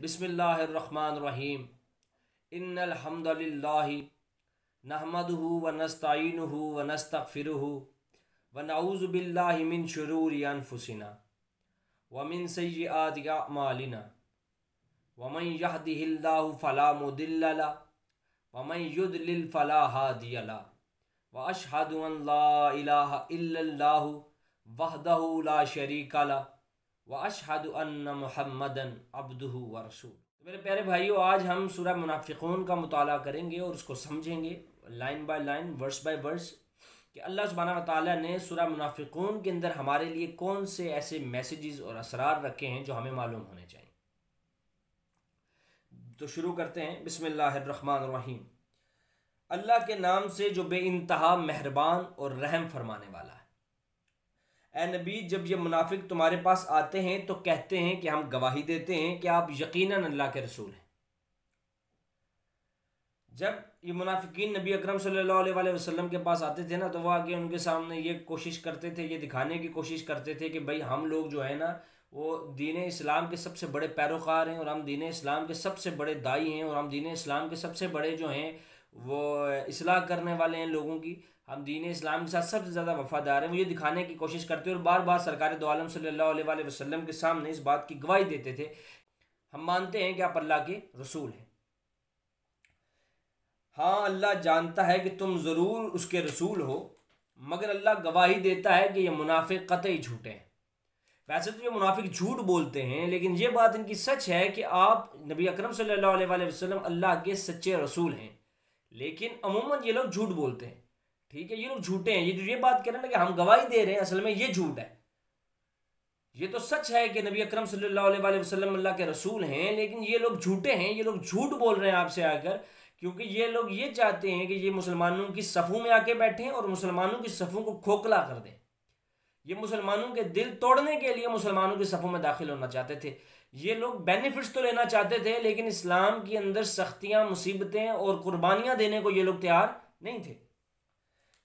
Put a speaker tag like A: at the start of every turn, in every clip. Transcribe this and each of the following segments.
A: बिस्मिल्लाहिर्रहमानिर्रहीम। इन्नल हम्दलिल्लाहि नहमदुहु व नस्तईनुहु व नस्तगफिरुहु व नऊज़ु बिल्लाहि मिन शुरूरि अनफुसिना व मिन सय्यिआति अअमालिना व मन यहदिहिल्लाहु फला मुदिल्ल लहु व मन युद्लिल फला हादिय लहु व अशहदु अन ला इलाहा इल्लल्लाहु वहदहु ला शरीका लहु व अशहदु अन्न मुहम्मदन अब्दुहु व रसूल। मेरे प्यारे भाइयों, आज हम सूरह मुनाफिकून का मुताला करेंगे और उसको समझेंगे line by line, verse by verse, कि अल्लाह सुब्हानहू व तआला ने सूरह मुनाफिकून के अंदर हमारे लिए कौन से ऐसे मैसेजेस और असरार रखे हैं जो हमें मालूम होने चाहिए। तो शुरू करते हैं। बिस्मिल्लाहिर्रहमानिर्रहीम। अल्लाह के नाम से जो बेइंतहा मेहरबान और रहम फरमाने वाला है। ए नबी, जब ये मुनाफिक तुम्हारे पास आते हैं तो कहते हैं कि हम गवाही देते हैं कि आप यकीनन अल्लाह के रसूल हैं। जब ये मुनाफिकीन नबी अकरम सल्लल्लाहु अलैहि वसल्लम के पास आते थे ना, तो वह आगे उनके सामने ये कोशिश करते थे, ये दिखाने की कोशिश करते थे कि भाई हम लोग जो है ना वो दीन इस्लाम के सबसे बड़े पैरोकार हैं और हम दीन इस्लाम के सबसे बड़े दाई हैं और हम दीन इस्लाम के सबसे बड़े जो हैं वो इस्लाह करने वाले हैं लोगों की। हम दीन इस्लाम के साथ सबसे ज़्यादा वफादार हैं। वो ये दिखाने की कोशिश करते और बार बार सरकार दो आलम सल्लल्लाहु अलैहि वसल्लम के सामने इस बात की गवाही देते थे, हम मानते हैं कि आप अल्लाह के रसूल हैं। हाँ, अल्लाह जानता है कि तुम ज़रूर उसके रसूल हो, मगर अल्लाह गवाही देता है कि ये मुनाफिक कतई झूठे हैं। वैसे तो ये मुनाफिक झूठ बोलते हैं, लेकिन ये बात इनकी सच है कि आप नबी अकरम सल्लल्लाहु अलैहि वसल्लम अल्लाह के सच्चे रसूल हैं, लेकिन अमूमन ये लोग झूठ बोलते हैं। ठीक है, ये लोग झूठे हैं। ये जो ये बात कह रहे हैं ना कि हम गवाही दे रहे हैं, असल में ये झूठ है। ये तो सच है कि नबी अकरम सल्लल्लाहु अलैहि वसल्लम अल्लाह के रसूल हैं, लेकिन ये लोग झूठे हैं। ये लोग झूठ बोल रहे हैं आपसे आकर, क्योंकि ये लोग ये चाहते हैं कि ये मुसलमानों की सफ़ों में आके बैठें और मुसलमानों की सफ़ों को खोखला कर दें। ये मुसलमानों के दिल तोड़ने के लिए मुसलमानों की सफ़ों में दाखिल होना चाहते थे। ये लोग बेनिफिट्स तो लेना चाहते थे, लेकिन इस्लाम के अंदर सख्तियाँ, मुसीबतें और कुर्बानियाँ देने को ये लोग तैयार नहीं थे।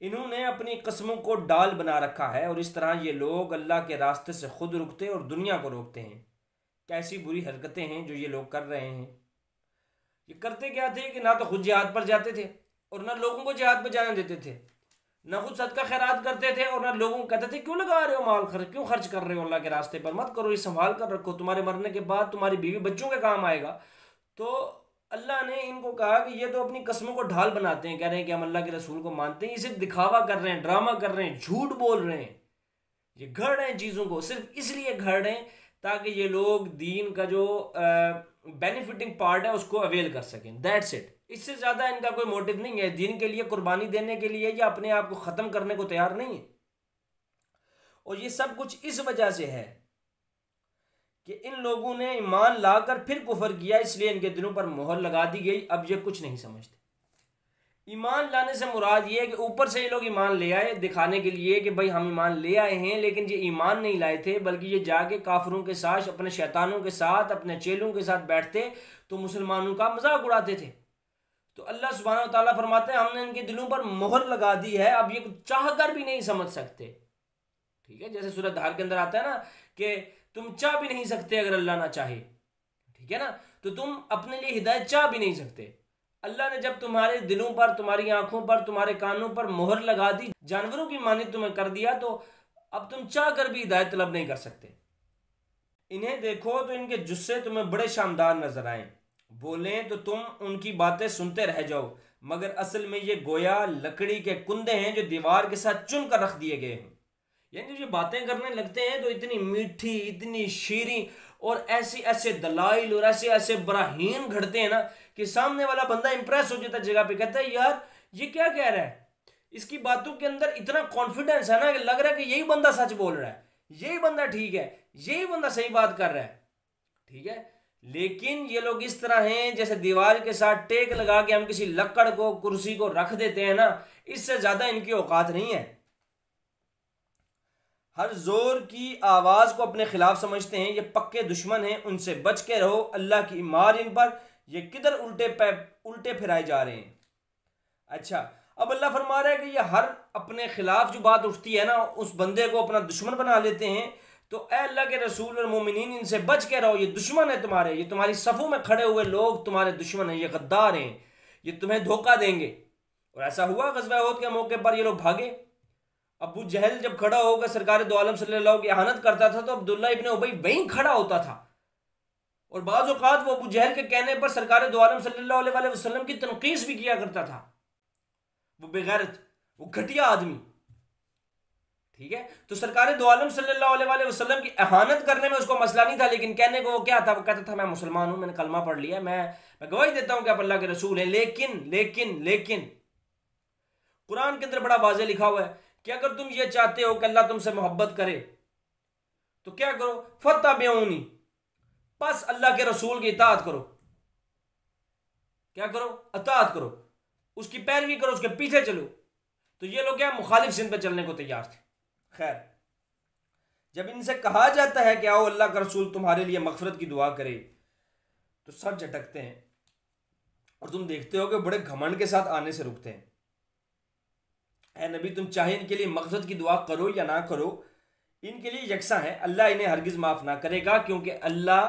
A: इन्होंने अपनी कस्मों को डाल बना रखा है और इस तरह ये लोग अल्लाह के रास्ते से खुद रुकते और दुनिया को रोकते हैं। कैसी बुरी हरकतें हैं जो ये लोग कर रहे हैं। ये करते क्या थे कि ना तो खुद जिहाद पर जाते थे और ना लोगों को जिहाद पर जाने देते थे, ना खुद सदका खैरात करते थे और ना लोगों को कहते थे क्यों लगा रहे हो माल, क्यों खर्च कर रहे हो अल्लाह के रास्ते पर, मत करो, ये संभाल कर रखो, तुम्हारे मरने के बाद तुम्हारी बीवी बच्चों के काम आएगा। तो अल्लाह ने इनको कहा कि ये तो अपनी कस्मों को ढाल बनाते हैं, कह रहे हैं कि हम अल्लाह के रसूल को मानते हैं। ये सिर्फ दिखावा कर रहे हैं, ड्रामा कर रहे हैं, झूठ बोल रहे हैं। ये घड़ रहे हैं चीज़ों को, सिर्फ इसलिए घड़ रहे हैं ताकि ये लोग दीन का जो बेनिफिटिंग पार्ट है उसको अवेल कर सकें। That's it. इससे ज़्यादा इनका कोई मोटिव नहीं है। दीन के लिए कुर्बानी देने के लिए या अपने आप को ख़त्म करने को तैयार नहीं है। और ये सब कुछ इस वजह से है कि इन लोगों ने ईमान लाकर फिर कुफर किया, इसलिए इनके दिलों पर मोहर लगा दी गई। अब ये कुछ नहीं समझते। ईमान लाने से मुराद ये है कि ऊपर से ये लोग ईमान ले आए दिखाने के लिए कि भाई हम ईमान ले आए हैं, लेकिन ये ईमान नहीं लाए थे, बल्कि ये जाके काफिरों के साथ, अपने शैतानों के साथ, अपने चेलों के साथ बैठते तो मुसलमानों का मजाक उड़ाते थे। तो अल्लाह सुब्हानहू व तआला फरमाते हैं हमने इनके दिलों पर मोहर लगा दी है, अब ये चाह कर भी नहीं समझ सकते। ठीक है, जैसे सूरह दार के अंदर आता है ना कि तुम चाह भी नहीं सकते अगर अल्लाह ना चाहे। ठीक है ना, तो तुम अपने लिए हिदायत चाह भी नहीं सकते। अल्लाह ने जब तुम्हारे दिलों पर, तुम्हारी आंखों पर, तुम्हारे कानों पर मोहर लगा दी, जानवरों की मानित तुम्हें कर दिया, तो अब तुम चाह कर भी हिदायत तलब नहीं कर सकते। इन्हें देखो तो इनके जुस्से तुम्हें बड़े शानदार नजर आए, बोलें तो तुम उनकी बातें सुनते रह जाओ, मगर असल में ये गोया लकड़ी के कुंदे हैं जो दीवार के साथ चुन कर रख दिए गए हैं। यानी जो बातें करने लगते हैं तो इतनी मीठी, इतनी शीरी और ऐसे ऐसे दलाइल और ऐसे ऐसे बराहीन घड़ते हैं ना कि सामने वाला बंदा इंप्रेस हो जाता है जगह पे, कहता है यार ये क्या कह रहा है, इसकी बातों के अंदर इतना कॉन्फिडेंस है ना कि लग रहा है कि यही बंदा सच बोल रहा है, यही बंदा ठीक है, यही बंदा सही बात कर रहा है। ठीक है, लेकिन ये लोग इस तरह हैं जैसे दीवार के साथ टेक लगा के हम किसी लकड़ को, कुर्सी को रख देते हैं ना, इससे ज्यादा इनकी औकात नहीं है। हर जोर की आवाज को अपने खिलाफ समझते हैं, ये पक्के दुश्मन हैं, उनसे बच के रहो। अल्लाह की मार इन पर, ये किधर उल्टे फिराए जा रहे हैं। अच्छा, अब अल्लाह फरमा रहा है कि ये हर अपने खिलाफ जो बात उठती है ना, उस बंदे को अपना दुश्मन बना लेते हैं। तो ए अल्लाह के रसूल और मोमिनीन, इनसे बच के रहो, ये दुश्मन है तुम्हारे, ये तुम्हारी सफ़ों में खड़े हुए लोग तुम्हारे दुश्मन हैं, ये गद्दार हैं, ये तुम्हें धोखा देंगे। और ऐसा हुआ ग़ज़वा उहद के मौके पर ये लोग भागे। अबू जहल जब खड़ा होकर सरकार दो आलम सल्लल्लाहु अलैहि वसल्लम की इहानत करता था तो अब्दुल्ला इब्न उबई वहीं खड़ा होता था, और बाज़ औक़ात वो अबू जहल के कहने पर सरकार दो आलम सल्लल्लाहु अलैहि वसल्लम की तनक़ीस भी किया करता था। वो बेगैरत, वो घटिया आदमी, ठीक है। तो सरकार दो आलम सल्लल्लाहु अलैहि वसल्लम की इहानत करने में उसको मसला नहीं था, लेकिन कहने को वो क्या था, वो कहता था मैं मुसलमान हूं, मैंने कलमा पढ़ लिया, मैं गवाही देता हूं कि आप अल्लाह के रसूल हैं। लेकिन कुरान के अंदर बड़ा वाज़ेह लिखा हुआ है कि अगर तुम ये चाहते हो कि अल्लाह तुमसे मोहब्बत करे तो क्या करो, फत्तबिऊनी, बस अल्लाह के रसूल की इताअत करो। क्या करो, इताअत करो, उसकी पैरवी करो, उसके पीछे चलो। तो ये लोग क्या मुखालिफ सिंध पे चलने को तैयार थे। खैर, जब इनसे कहा जाता है कि आओ अल्लाह का रसूल तुम्हारे लिए मगफरत की दुआ करे तो सर झटकते हैं, और तुम देखते हो कि बड़े घमंड के साथ आने से रुकते हैं। ऐ नबी, तुम चाहे इनके लिए मगफरत की दुआ करो या ना करो, इनके लिए यकसा है, अल्लाह इन्हें हरगिज़ माफ़ ना करेगा, क्योंकि अल्लाह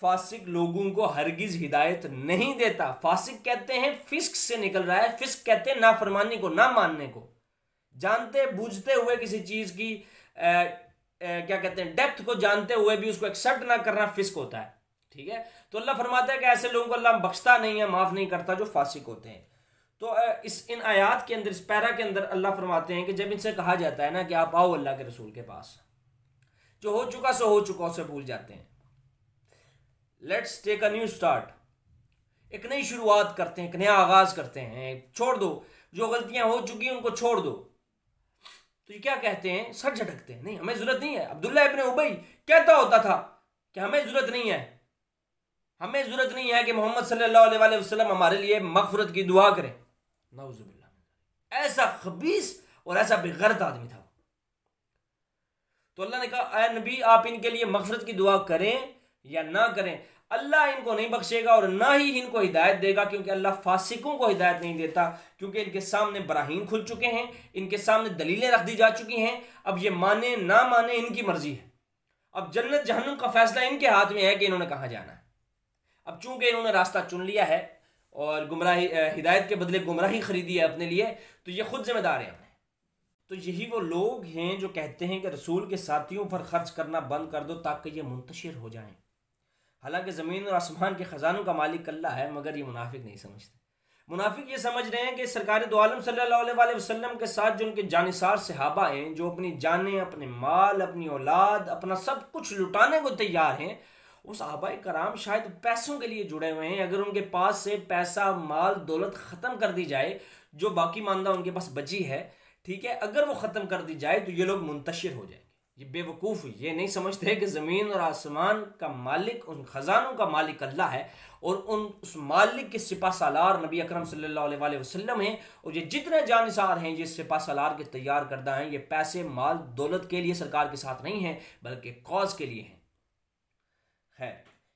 A: फासिक लोगों को हरगिज़ हिदायत नहीं देता। फासिक कहते हैं फिस्क से निकल रहा है, फिस्क कहते हैं नाफरमानी को, ना मानने को, जानते बूझते हुए किसी चीज़ की क्या कहते हैं, डेप्थ को जानते हुए भी उसको एक्सेप्ट ना करना फिस्क होता है, ठीक है। तो अल्लाह फरमाता है कि ऐसे लोगों को अल्लाह बख्शता नहीं है, माफ़ नहीं करता जो फासिक होते हैं। तो इन आयात के अंदर, इस पैरा के अंदर अल्लाह फरमाते हैं कि जब इनसे कहा जाता है ना कि आप आओ अल्लाह के रसूल के पास, जो हो चुका सो हो चुका, उसे भूल जाते हैं। Let's take a new start, एक नई शुरुआत करते हैं, एक नया आगाज करते हैं, छोड़ दो जो गलतियां हो चुकी हैं उनको छोड़ दो। तो ये क्या कहते हैं, सर झटकते हैं, नहीं हमें जरूरत नहीं है। अब्दुल्ला इब्न उबई कहता होता था कि हमें जरूरत नहीं है, हमें जरूरत नहीं है कि मोहम्मद सल्लल्लाहु अलैहि वसल्लम हमारे लिए मगफरत की दुआ करें। नाउज़ुबिल्लाह, ऐसा खबीस और ऐसा बेगैरत आदमी था। तो अल्लाह ने कहा ऐ नबी, आप इनके लिए मगफरत की दुआ करें या ना करें, अल्लाह इनको नहीं बख्शेगा और ना ही इनको हिदायत देगा, क्योंकि अल्लाह फासिकों को हिदायत नहीं देता, क्योंकि इनके सामने बराहीन खुल चुके हैं, इनके सामने दलीलें रख दी जा चुकी हैं। अब ये माने ना माने इनकी मर्जी है। अब जन्नत जहन्नुम का फैसला इनके हाथ में है कि इन्होंने कहाँ जाना है। अब चूंकि इन्होंने रास्ता चुन लिया है और गुमराही, हिदायत के बदले गुमराही खरीदी है अपने लिए, तो ये खुद जिम्मेदार हैं। तो यही वो लोग हैं जो कहते हैं कि रसूल के साथियों पर खर्च करना बंद कर दो ताकि ये मुंतशिर हो जाएं। हालांकि ज़मीन और आसमान के ख़जानों का मालिक अल्लाह है, मगर ये मुनाफिक नहीं समझते। मुनाफिक ये समझ रहे हैं कि सरकार दो आलम सल्लल्लाहु अलैहि वसल्लम के साथ जो उनके जानिसार सहाबा हैं, जो अपनी जानें, अपने माल, अपनी औलाद, अपना सब कुछ लुटाने को तैयार हैं, वो सहाबा कराम शायद पैसों के लिए जुड़े हुए हैं। अगर उनके पास से पैसा, माल, दौलत ख़त्म कर दी जाए, जो बाकी मानदा उनके पास बची है, ठीक है, अगर वो ख़त्म कर दी जाए तो ये लोग मुंतशिर हो जाएंगे। ये बेवकूफ़ ये नहीं समझते कि ज़मीन और आसमान का मालिक, उन ख़जानों का मालिक अल्लाह है, और उस मालिक के सिपा सालार नबी अकरम सल्लल्लाहु अलैहि वसल्लम हैं। और ये जितने जानिसार हैं, ये सिपा सालार के तैयार करदा हैं, ये पैसे, माल, दौलत के लिए सरकार के साथ नहीं हैं, बल्कि कौज़ के लिए हैं। है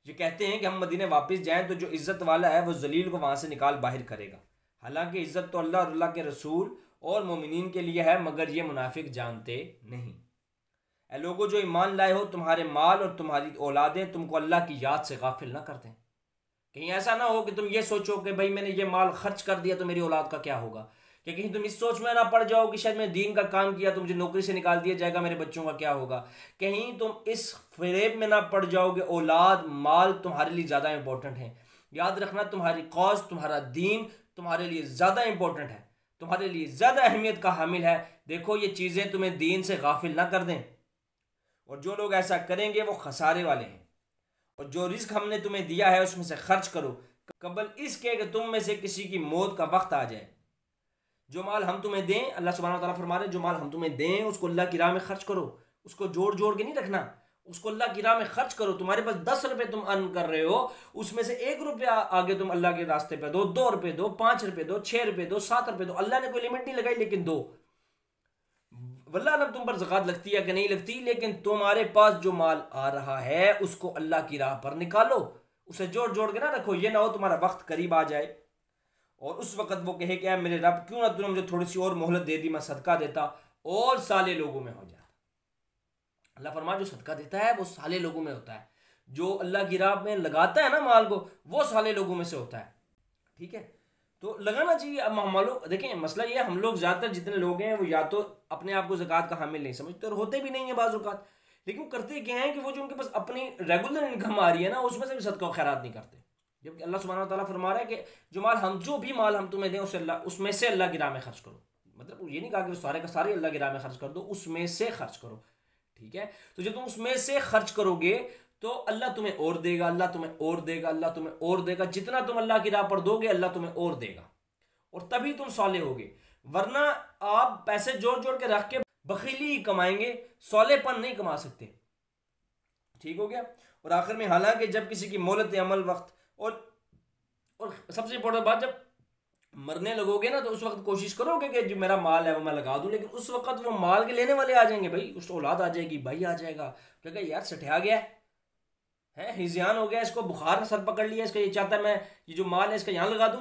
A: ये कहते हैं कि हम मदीने वापस जाएं तो जो इज़्ज़त वाला है वो जलील को वहाँ से निकाल बाहर करेगा। हालांकि इज़्ज़त तो अल्लाह और अल्लाह के रसूल और मोमिनीन के लिए है, मगर ये मुनाफिक जानते नहीं। ऐ लोगों जो ईमान लाए हो, तुम्हारे माल और तुम्हारी औलादें तुमको अल्लाह की याद से गाफिल ना कर दें। कहीं ऐसा ना हो कि तुम ये सोचो कि भाई मैंने ये माल खर्च कर दिया तो मेरी औलाद का क्या होगा, कि कहीं तुम इस सोच में ना पड़ जाओ कि शायद मैंने दीन का काम किया तो मुझे नौकरी से निकाल दिया जाएगा, मेरे बच्चों का क्या होगा। कहीं तुम इस फरेब में ना पड़ जाओ कि औलाद, माल तुम्हारे लिए ज़्यादा इंपॉर्टेंट है। याद रखना, तुम्हारी कौज, तुम्हारा दीन तुम्हारे लिए ज़्यादा इंपॉर्टेंट है, तुम्हारे लिए ज़्यादा अहमियत का हामिल है। देखो ये चीज़ें तुम्हें दीन से गाफिल ना कर दें, और जो लोग ऐसा करेंगे वो खसारे वाले हैं। और जो रिस्क हमने तुम्हें दिया है उसमें से खर्च करो कबल इसके कि तुम में से किसी की मौत का वक्त आ जाए। जो माल हम तुम्हें दें, अल्लाह सुब्हानहू व तआला फरमा रहे हैं, जो माल हम तुम्हें दें उसको अल्लाह की राह में खर्च करो। उसको जोड़ जोड़ के नहीं रखना, उसको अल्लाह की राह में खर्च करो। तुम्हारे पास 10 रुपये तुम अर्न कर रहे हो, उसमें से 1 रुपया आगे तुम अल्लाह के रास्ते पे दो, 2 रुपये दो, 5 रुपये दो, 6 रुपये दो, 7 रुपये दो। अल्लाह ने कोई लिमिट नहीं लगाई, लेकिन दो। वल्लाह अल्लाह तुम पर ज़कात लगती है कि नहीं लगती, लेकिन तुम्हारे पास जो माल आ रहा है उसको अल्लाह की राह पर निकालो, उसे जोड़ जोड़ के ना रखो। ये ना हो तुम्हारा वक्त करीब आ जाए और उस वक़्त वो कहे कि मेरे रब क्यों ना तूने मुझे थोड़ी सी और मोहलत दे दी, मैं सदका देता और साले लोगों में हो जाता। अल्लाह फरमा जो सदका देता है वो साले लोगों में होता है, जो अल्लाह की राह में लगाता है ना माल को, वो साले लोगों में से होता है। ठीक है, तो लगाना चाहिए। अब हम लोग देखें, मसला ये है, हम लोग ज़्यादातर जितने लोग हैं वो या तो अपने आप को ज़कात का हामिल नहीं समझते और होते भी नहीं है बाज़ औक़ात, लेकिन वो करते क्या है कि वो जो उनके पास अपनी रेगुलर इनकम आ रही है ना, उसमें से भी सदका व खैरात नहीं करते। जबकि अल्लाह सुब्हानहू व तआला फरमा रहा है कि जो भी माल हम तुम्हें दें उसमें से अल्लाह की राह में खर्च करो। मतलब ये नहीं कहा कि सारे का सारे अल्लाह की राह में खर्च कर दो, उसमें से खर्च करो। ठीक है, तो जब तुम उसमें से खर्च करोगे तो अल्लाह तुम्हें और देगा, अल्लाह तुम्हें और देगा, अल्लाह तुम्हें और देगा। जितना तुम अल्लाह की राह पर दोगे अल्लाह तुम्हें और देगा, और तभी तुम साले होगे। वरना आप पैसे जोड़ जोड़ के रख के बखीली कमाएंगे, सौलेपन नहीं कमा सकते। ठीक हो गया। और आखिर में, हालांकि जब किसी की मोहलत अमल वक्त और सबसे इंपॉर्टेंट बात, जब मरने लगोगे ना तो उस वक्त कोशिश करोगे कि जो मेरा माल है वो मैं लगा दूं, लेकिन उस वक्त वो माल के लेने वाले आ जाएंगे भाई, उस औलाद आ जाएगी, भाई आ जाएगा, क्या यार सठिया गया है, हिजियान हो गया, इसको बुखार सर पकड़ लिया, इसका ये चाहता है मैं ये जो माल है इसका यहाँ लगा दूं,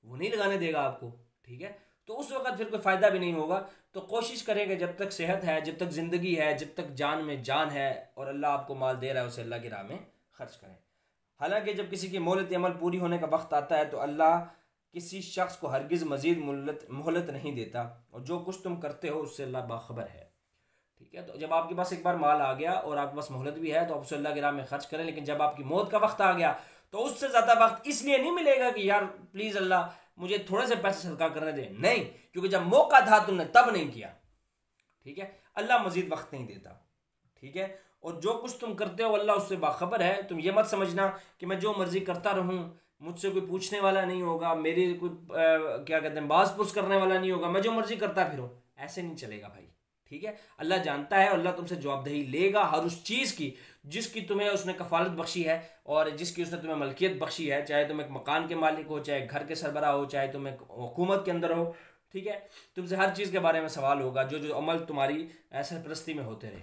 A: वो नहीं लगाने देगा आपको। ठीक है, तो उस वक्त फिर कोई फ़ायदा भी नहीं होगा। तो कोशिश करेंगे जब तक सेहत है, जब तक ज़िंदगी है, जब तक जान में जान है और अल्लाह आपको माल दे रहा है, उसे अल्लाह की राह में खर्च करें। हालांकि जब किसी की मोहलत अमल पूरी होने का वक्त आता है तो अल्लाह किसी शख्स को हरगिज़ मज़ीद मोहलत नहीं देता, और जो कुछ तुम करते हो उससे अल्लाह बाखबर है। ठीक है, तो जब आपके पास एक बार माल आ गया और आपके पास मोहलत भी है तो आप उसे अल्लाह की राह में खर्च करें, लेकिन जब आपकी मौत का वक्त आ गया तो उससे ज़्यादा वक्त इसलिए नहीं मिलेगा कि यार प्लीज़ अल्लाह मुझे थोड़े से पैसे सदका करने दे, नहीं, क्योंकि जब मौका था तुमने तब नहीं किया। ठीक है, अल्लाह मज़ीद वक्त नहीं देता। ठीक है, और जो कुछ तुम करते हो अल्लाह उससे बाखबर है। तुम ये मत समझना कि मैं जो मर्जी करता रहूं, मुझसे कोई पूछने वाला नहीं होगा, मेरी कोई क्या कहते हैं बास पुस करने वाला नहीं होगा, मैं जो मर्जी करता फिरूं, ऐसे नहीं चलेगा भाई। ठीक है, अल्लाह जानता है, अल्लाह तुमसे जवाबदेही लेगा हर उस चीज़ की जिसकी तुम्हें उसने कफालत बख्शी है और जिसकी उसने तुम्हें मलकियत बख्शी है, चाहे तुम एक मकान के मालिक हो, चाहे घर के सरबराह हो, चाहे तुम एक हुकूमत के अंदर हो। ठीक है, तुमसे हर चीज़ के बारे में सवाल होगा, जो जो अमल तुम्हारी सरपरस्ती में होते रहे।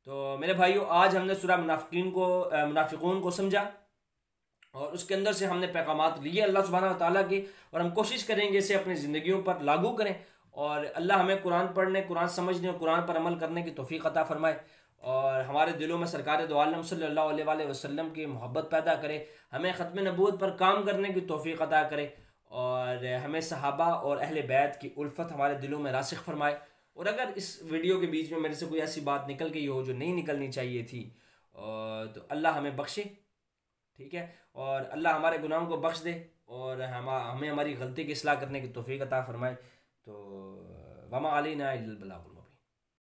A: तो मेरे भाइयों, आज हमने सूरह मुनाफिकून को समझा और उसके अंदर से हमने पैगामात लिए अल्लाह सुब्हानहू व तआला की, और हम कोशिश करेंगे इसे अपनी ज़िंदगियों पर लागू करें, और अल्लाह हमें कुरान पढ़ने, कुरान समझने और कुरान पर अमल करने की तौफीक अता फरमाए, और हमारे दिलों में सरकार दो आलम सल्लल्लाहु अलैहि वसल्लम की मोहब्बत पैदा करे, हमें ख़त्म नबूवत पर काम करने की तौफीक अता करे, और हमें सहाबा और अहले बैत की उल्फत हमारे दिलों में रासिख फरमाए। और अगर इस वीडियो के बीच में मेरे से कोई ऐसी बात निकल गई हो जो नहीं निकलनी चाहिए थी, तो अल्लाह हमें बख्शे। ठीक है, और अल्लाह हमारे गुनाहों को बख्श दे और हमें हमारी गलती की इस्लाह करने की तौफीक अता फरमाए। तो वमा अलैना इल्लल बलाग।